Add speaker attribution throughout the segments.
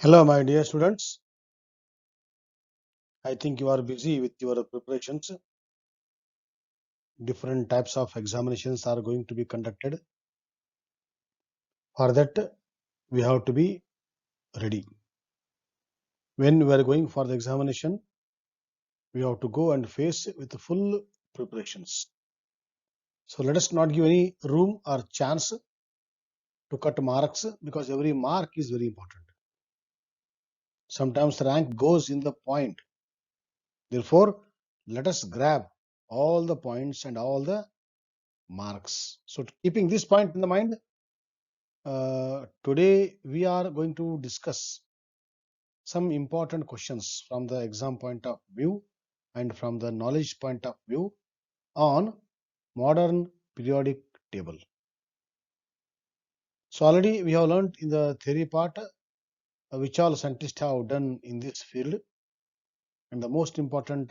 Speaker 1: Hello, my dear students. I think you are busy with your preparations. Different types of examinations are going to be conducted. For that, we have to be ready. When we are going for the examination, we have to go and face with full preparations. So let us not give any room or chance to cut marks because every mark is very important. Sometimes rank goes in the point. Therefore, let us grab all the points and all the marks. So keeping this point in the mind, today we are going to discuss some important questions from the exam point of view and from the knowledge point of view on modern periodic table. So already we have learned in the theory part which all scientists have done in this field, and the most important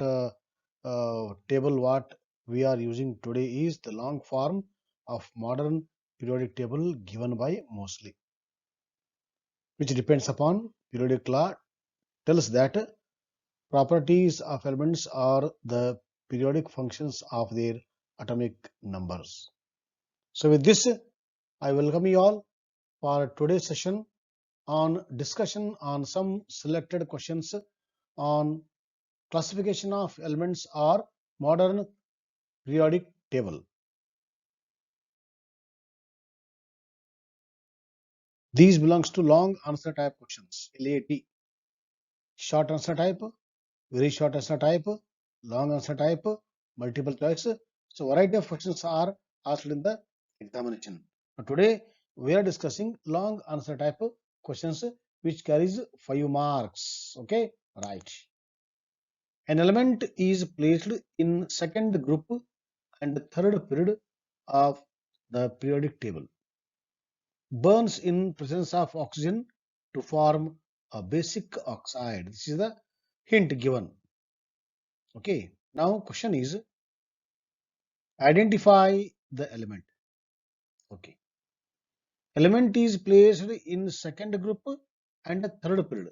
Speaker 1: table what we are using today is the long form of modern periodic table given by Moseley, which depends upon periodic law, tells that properties of elements are the periodic functions of their atomic numbers. So with this, I welcome you all for today's session on discussion on some selected questions on classification of elements or modern periodic table. These belongs to long answer type questions, LAT. Short answer type, very short answer type, long answer type, multiple choice. So variety of questions are asked in the examination. But today we are discussing long answer type questions which carries 5 marks. Okay, right. An element is placed in second group and third period of the periodic table. Burns in presence of oxygen to form a basic oxide. This is the hint given. Okay, now question is identify the element. Okay, element is placed in second group and third period.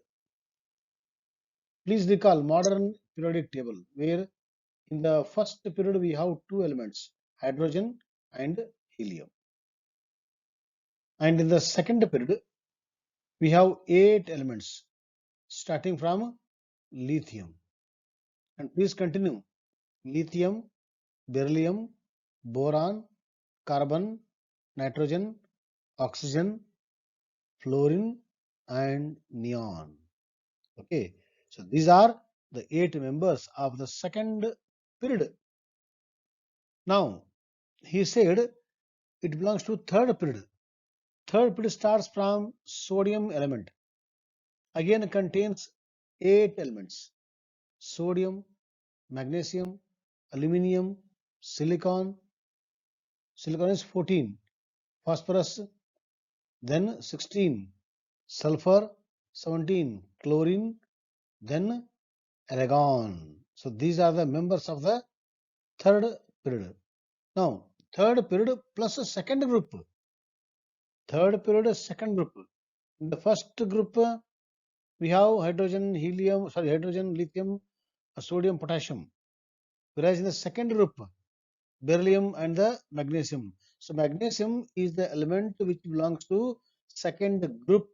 Speaker 1: Please recall modern periodic table where in the first period we have two elements, hydrogen and helium, and in the second period we have 8 elements starting from lithium. And please continue: lithium, beryllium, boron, carbon, nitrogen, oxygen, fluorine, and neon. Okay, so these are the 8 members of the second period. Now he said it belongs to third period. Third period starts from sodium element. Again contains 8 elements: sodium, magnesium, aluminium, silicon. Silicon is 14, phosphorus, then 16, sulfur, 17, chlorine, then argon. So these are the members of the third period. Now, third period plus a second group. Third period, second group. In the first group, we have hydrogen, lithium, sodium, potassium. Whereas in the second group, beryllium and the magnesium. So magnesium is the element which belongs to second group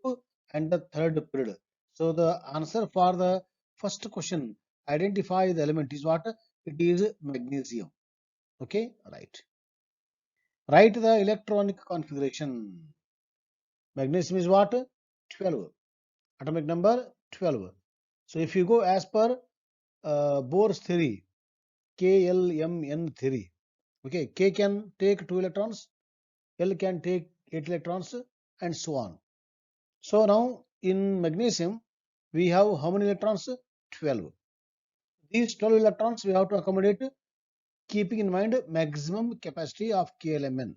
Speaker 1: and the third period. So the answer for the first question, identify the element, is what? It is magnesium. Okay, right. Write the electronic configuration. Magnesium is what? 12. Atomic number 12. So if you go as per Bohr's theory, KLMN theory, okay, K can take 2 electrons, L can take 8 electrons, and so on. So now in magnesium, we have how many electrons? 12. These 12 electrons we have to accommodate, keeping in mind maximum capacity of KLMN.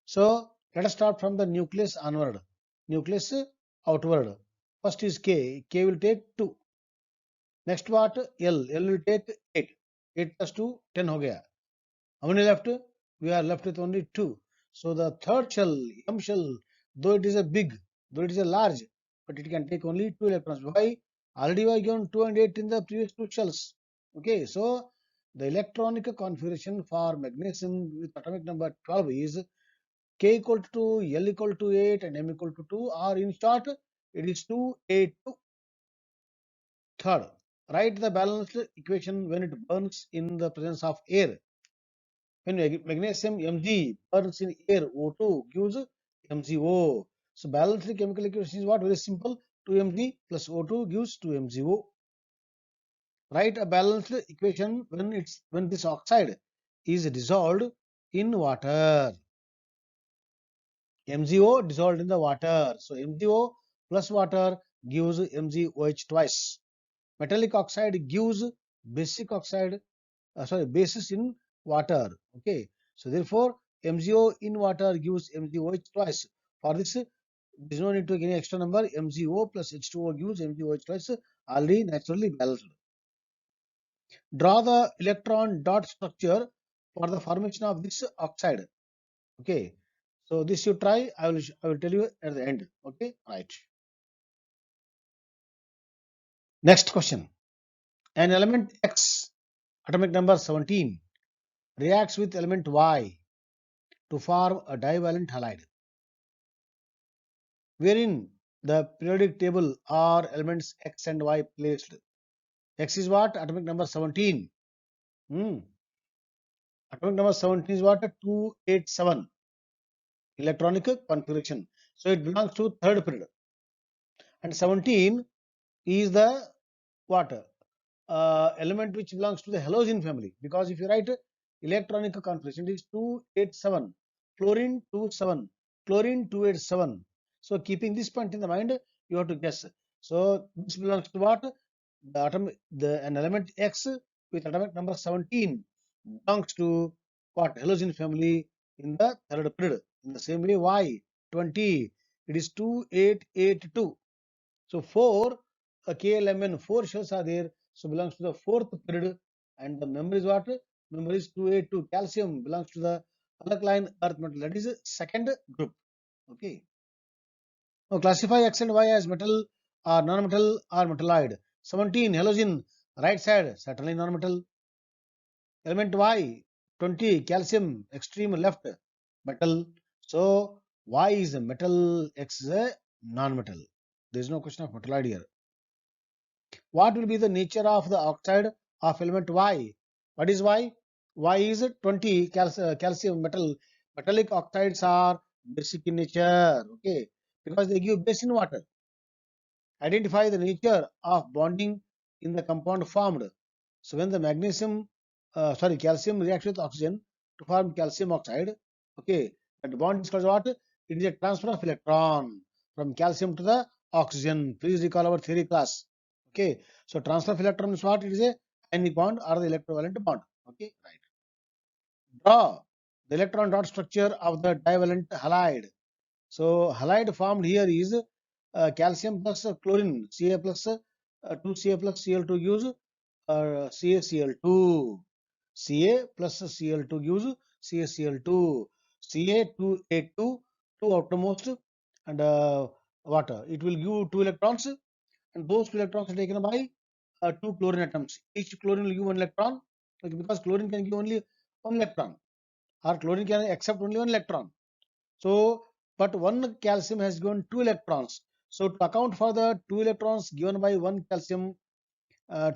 Speaker 1: So let us start from the nucleus onward. Nucleus outward. First is K. K will take 2. Next what? L. L will take 8. 8 plus 2, 10 ho gaya. How many left? We are left with only 2. So the third shell, M shell, though it is a big, though it is a large, but it can take only 2 electrons. Why? Already we have given 2 and 8 in the previous two shells. Okay, so the electronic configuration for magnesium with atomic number 12 is K equal to 2, L equal to 8, and M equal to 2, or in short, it is 2, 8, 2. Third, write the balanced equation when it burns in the presence of air. When magnesium Mg burns in air, O2 gives MgO. So balanced chemical equation is what? Very simple. 2Mg plus O2 gives 2MgO. Write a balanced equation when this oxide is dissolved in water. MgO dissolved in the water. So MgO plus water gives MgOH twice. Metallic oxide gives basic oxide, basis in water. Okay. So therefore, MgO in water gives MgOH twice. For this, there is no need to get any extra number. MgO plus H2O gives MgOH twice, already naturally balanced. Draw the electron dot structure for the formation of this oxide. Okay. So this you try. I will tell you at the end. Okay. Right. Next question. An element X, atomic number 17, reacts with element Y to form a divalent halide, wherein the periodic table are elements X and Y placed. X is what? Atomic number 17. Hmm. Atomic number 17 is what? 287 electronic configuration. So it belongs to third period. And 17 is the what? Element which belongs to the halogen family, because if you write electronic configuration, it is 287, chlorine 27, chlorine 287. So keeping this point in the mind, you have to guess. So this belongs to what? An element X with atomic number 17 belongs to what? Halogen family in the third period. In the same way, Y 20, it is 2882. So four KLMN, four shells are there. So belongs to the fourth period. And the member is what? Member is 282. Calcium belongs to the alkaline earth metal. That is the second group. Okay. Now classify X and Y as metal or non-metal or metalloid. 17 halogen, right side, certainly non-metal. Element Y 20 calcium, extreme left, metal. So Y is a metal, X is a non-metal. There is no question of metalloid here. What will be the nature of the oxide of element Y? What is Y? Y is 20 calcium metal. Metallic oxides are basic in nature, okay, because they give base in water. Identify the nature of bonding in the compound formed. So when the calcium reacts with oxygen to form calcium oxide, okay, that bond is called what? It is a transfer of electron from calcium to the oxygen. Please recall our theory class. Okay, so transfer of electron is what? It is a ionic bond or the electrovalent bond. Okay, right. Draw the electron dot structure of the divalent halide. So halide formed here is calcium plus chlorine, Ca plus 2Ca plus Cl2 gives CaCl2. Ca plus Cl2 gives CaCl2. Ca282, two outermost, and what? It will give two electrons, and those two electrons are taken by two chlorine atoms. Each chlorine will give one electron, okay, because chlorine can give only one electron, or chlorine can accept only one electron. So, but one calcium has given two electrons. So, to account for the two electrons given by one calcium,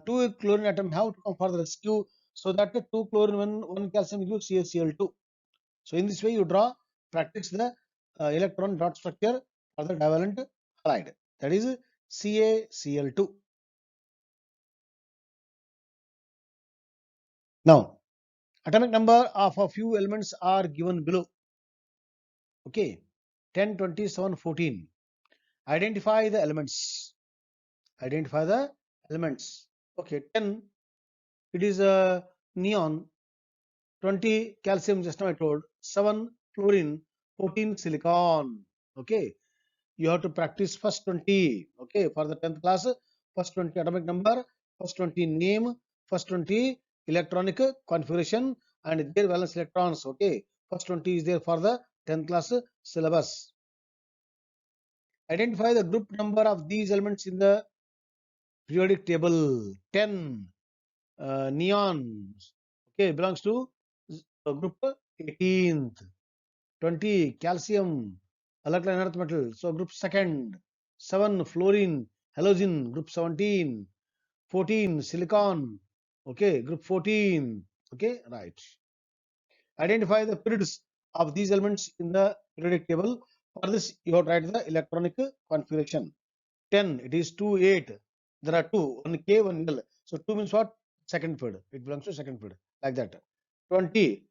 Speaker 1: two chlorine atom have to come for the rescue, so that the two chlorine, one calcium gives CaCl2. So, in this way, you practice the electron dot structure for the divalent halide. That is CaCl2. Now, atomic number of a few elements are given below. Okay, 10, 27, 14. Identify the elements. Identify the elements. Okay, 10, it is a neon. 20 calcium, just now I told. 7 fluorine. 14 silicon. Okay, you have to practice first 20. Okay, for the 10th class, first 20 atomic number, first 20 name, first 20 electronic configuration, and their valence electrons. Okay, first 20 is there for the 10th class syllabus. Identify the group number of these elements in the periodic table. 10 neons, okay, belongs to group 18th. 20 calcium, alkaline earth metal, so group second. 7 fluorine, halogen, group 17. 14 silicon, okay, group 14, okay, right. Identify the periods of these elements in the periodic table. For this, you have to write the electronic configuration. 10, it is 2, 8. There are two, one K, one L. So 2 means what? Second period. It belongs to second period, like that. 20,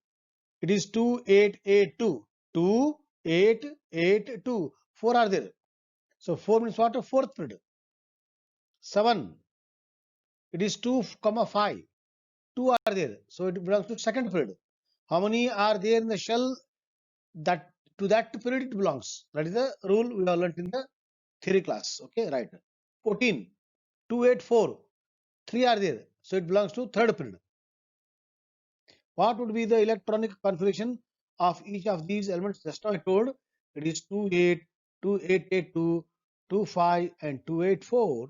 Speaker 1: it is 2, 8, 8, 2. 2, 8, 8, 2. 4 are there. So 4 means what? Fourth period. 7, it is 2, 5. 2 are there. So it belongs to second period. How many are there in the shell? That to that period it belongs. That is the rule we have learnt in the theory class. Okay, right. 14, 2, 8, 4. 3 are there. So it belongs to third period. What would be the electronic configuration of each of these elements? Just now I told it is 2, 8, 2, 8, 8, 2, 2, 5, and 2, 8, 4.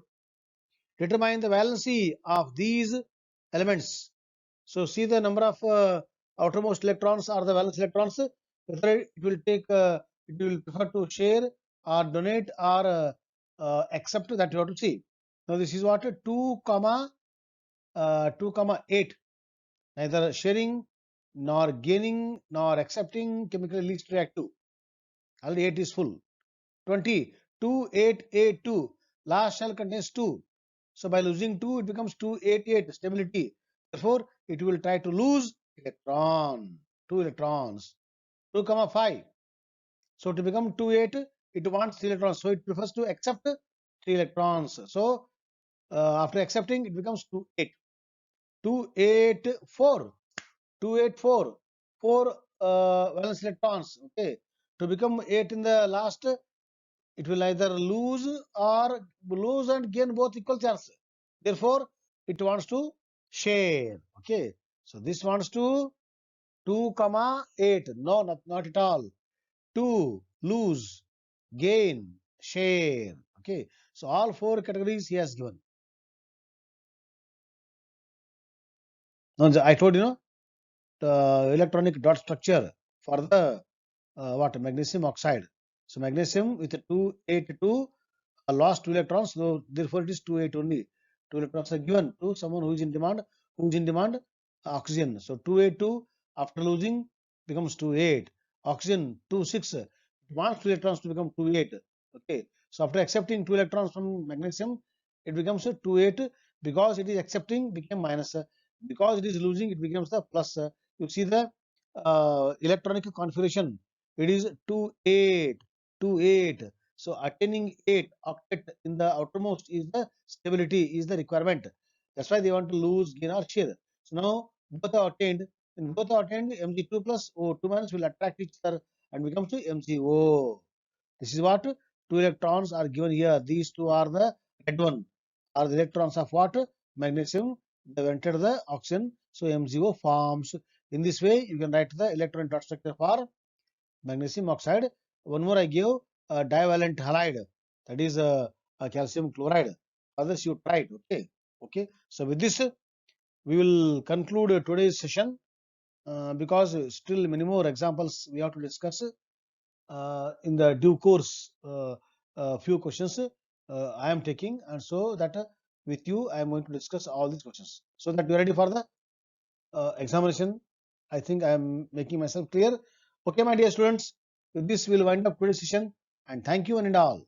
Speaker 1: Determine the valency of these elements. So see the number of outermost electrons or the valence electrons, whether it will take, it will prefer to share or donate or accept, that you have to see. Now this is what 2 comma 8. Neither sharing nor gaining nor accepting chemically least reactive. Already 8 is full. 20, 2, 8, 8, 2. Last shell contains 2. So by losing 2, it becomes 2, 8, 8, stability. Therefore, it will try to lose electron, 2 electrons. 2, 5. So to become 2, 8, it wants 3 electrons. So it prefers to accept 3 electrons. So after accepting, it becomes 2, 8. 2, 8, 4. 2, 8, 4. 4 valence electrons. Okay. To become 8 in the last, it will either lose and gain both equal chance. Therefore, it wants to share. Okay. So this wants to 2, 8. No, not at all. 2, lose, gain, share. Okay. So all 4 categories he has given. Now, I told you know the electronic dot structure for the what magnesium oxide. So magnesium with a 2, 8, 2 lost 2 electrons, so therefore it is 2, 8 only. 2 electrons are given to someone who is in demand, oxygen. So 2, 8, 2 after losing becomes 2, 8. Oxygen 2, 6. It wants 2 electrons to become 2, 8. Okay. So after accepting 2 electrons from magnesium, it becomes a 2, 8. Because it is accepting, became minus. Because it is losing, it becomes the plus. You see the electronic configuration. It is 2, 8, 2, 8. So attaining 8 octet in the outermost is the stability, is the requirement. That's why they want to lose, gain or share. So now both are attained. When both are attained, Mg2 plus O2 minus will attract each other and becomes to MgO. This is what 2 electrons are given here. These two are the red one, are the electrons of what? Magnesium. They have entered the oxygen. So MgO forms. In this way, you can write the electron dot structure for magnesium oxide. One more I give a divalent halide, that is a calcium chloride. Others you tried. Okay. Okay. So with this, we will conclude today's session because still many more examples we have to discuss in the due course. Few questions I am taking, and so that with you I am going to discuss all these questions so that you are ready for the examination. I think I am making myself clear. Okay, my dear students, with this we will wind up today's session, and thank you one and all.